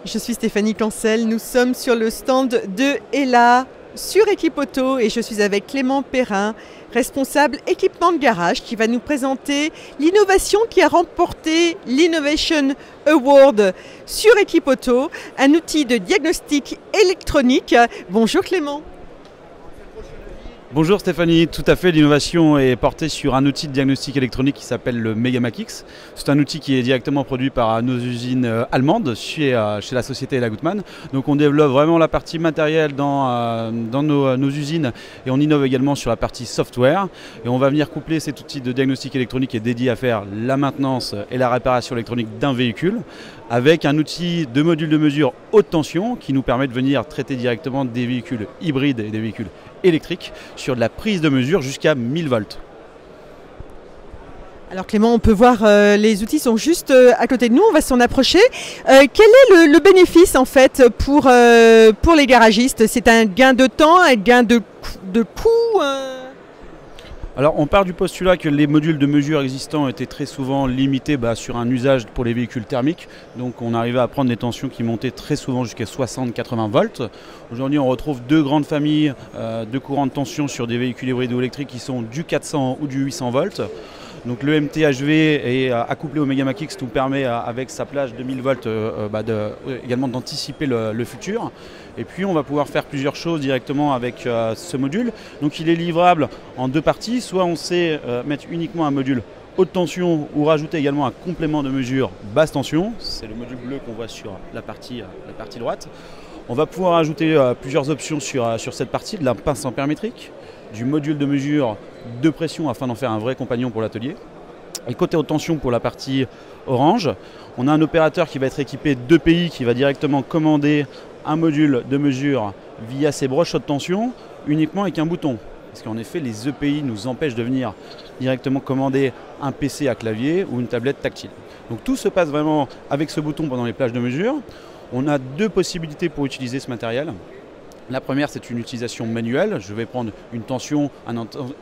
Je suis Stéphanie Cancel, nous sommes sur le stand de Ella sur Équipe Auto et je suis avec Clément Perrin, responsable équipement de garage, qui va nous présenter l'innovation qui a remporté l'Innovation Award sur Équipe Auto, un outil de diagnostic électronique. Bonjour Clément. Bonjour Stéphanie, tout à fait, l'innovation est portée sur un outil de diagnostic électronique qui s'appelle le Megamac X. C'est un outil qui est directement produit par nos usines allemandes chez la société Ella Gutmann. Donc on développe vraiment la partie matérielle dans nos usines et on innove également sur la partie software. Et on va venir coupler cet outil de diagnostic électronique qui est dédié à faire la maintenance et la réparation électronique d'un véhicule avec un outil de module de mesure haute tension qui nous permet de venir traiter directement des véhicules hybrides et des véhicules électriques sur de la prise de mesure jusqu'à 1000 volts. Alors Clément, on peut voir, les outils sont juste à côté de nous, on va s'en approcher. Quel est le bénéfice en fait pour les garagistes? C'est un gain de temps, un gain de coût Alors on part du postulat que les modules de mesure existants étaient très souvent limités sur un usage pour les véhicules thermiques. Donc on arrivait à prendre des tensions qui montaient très souvent jusqu'à 60-80 volts. Aujourd'hui on retrouve deux grandes familles de courants de tension sur des véhicules hybrides ou électriques qui sont du 400 ou du 800 volts. Donc le MTHV est accouplé au Megamac X nous permet avec sa plage de 1000 volts également d'anticiper le futur. Et puis on va pouvoir faire plusieurs choses directement avec ce module. Donc il est livrable en deux parties, soit on sait mettre uniquement un module haute tension ou rajouter également un complément de mesure basse tension. C'est le module bleu qu'on voit sur la partie droite. On va pouvoir ajouter plusieurs options sur cette partie, de la pince ampère-métrique, du module de mesure de pression afin d'en faire un vrai compagnon pour l'atelier. Et côté haute tension pour la partie orange, on a un opérateur qui va être équipé d'EPI qui va directement commander un module de mesure via ses broches haute tension uniquement avec un bouton. Parce qu'en effet, les EPI nous empêchent de venir directement commander un PC à clavier ou une tablette tactile. Donc tout se passe vraiment avec ce bouton pendant les plages de mesure. On a deux possibilités pour utiliser ce matériel. La première, c'est une utilisation manuelle. Je vais prendre une tension,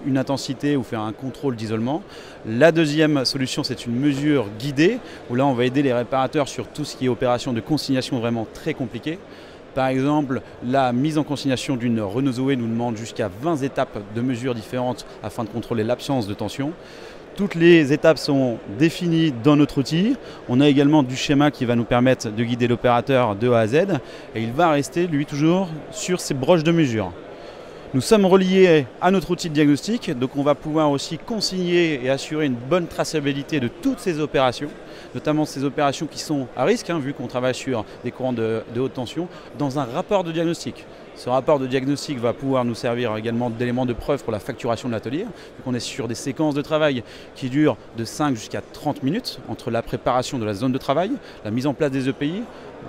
une intensité ou faire un contrôle d'isolement. La deuxième solution, c'est une mesure guidée, où là, on va aider les réparateurs sur tout ce qui est opération de consignation vraiment très compliquée. Par exemple, la mise en consignation d'une Renault Zoé nous demande jusqu'à 20 étapes de mesures différentes afin de contrôler l'absence de tension. Toutes les étapes sont définies dans notre outil. On a également du schéma qui va nous permettre de guider l'opérateur de A à Z. Et il va rester, lui, toujours sur ses broches de mesure. Nous sommes reliés à notre outil de diagnostic. Donc on va pouvoir aussi consigner et assurer une bonne traçabilité de toutes ces opérations, notamment ces opérations qui sont à risque, vu qu'on travaille sur des courants de haute tension, dans un rapport de diagnostic. Ce rapport de diagnostic va pouvoir nous servir également d'élément de preuve pour la facturation de l'atelier, vu qu'on est sur des séquences de travail qui durent de 5 jusqu'à 30 minutes entre la préparation de la zone de travail, la mise en place des EPI,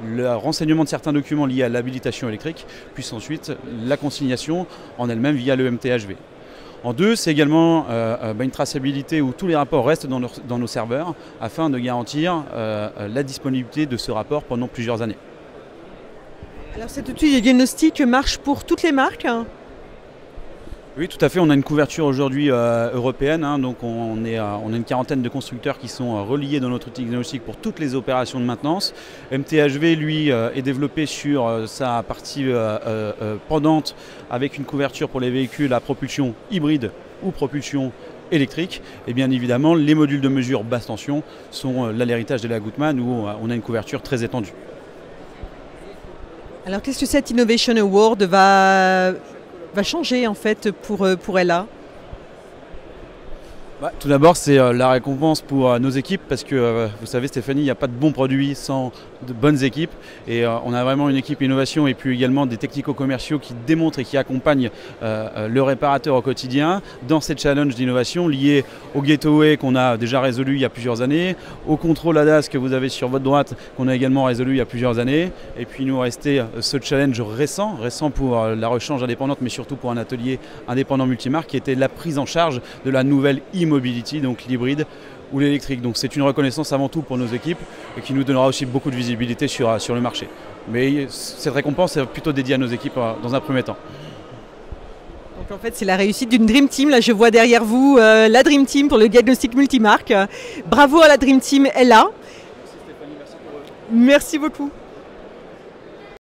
le renseignement de certains documents liés à l'habilitation électrique, puis ensuite la consignation en elle-même via le MTHV. En deux, c'est également une traçabilité où tous les rapports restent dans nos serveurs afin de garantir la disponibilité de ce rapport pendant plusieurs années. Alors cet outil de diagnostic marche pour toutes les marques? Oui, tout à fait. On a une couverture aujourd'hui européenne, donc on a une quarantaine de constructeurs qui sont reliés dans notre outil diagnostic pour toutes les opérations de maintenance. MTHV, lui, est développé sur sa partie pendante avec une couverture pour les véhicules à propulsion hybride ou propulsion électrique. Et bien évidemment, les modules de mesure basse tension sont là l'héritage de la Gutmann où on a une couverture très étendue. Alors qu'est-ce que cette Innovation Award va changer en fait pour Ella? Tout d'abord, c'est la récompense pour nos équipes parce que vous savez Stéphanie, il n'y a pas de bons produits sans de bonnes équipes et on a vraiment une équipe innovation et puis également des technico-commerciaux qui démontrent et qui accompagnent le réparateur au quotidien dans ces challenges d'innovation liés au gateway qu'on a déjà résolu il y a plusieurs années, au contrôle ADAS que vous avez sur votre droite qu'on a également résolu il y a plusieurs années et puis nous restait ce challenge récent pour la rechange indépendante mais surtout pour un atelier indépendant multimarque qui était la prise en charge de la nouvelle e-mobility, donc l'hybride ou l'électrique. Donc c'est une reconnaissance avant tout pour nos équipes et qui nous donnera aussi beaucoup de visibilité sur le marché. Mais cette récompense est plutôt dédiée à nos équipes dans un premier temps. Donc en fait c'est la réussite d'une Dream Team. Là je vois derrière vous la Dream Team pour le diagnostic multimarque. Bravo à la Dream Team Ella. Merci beaucoup.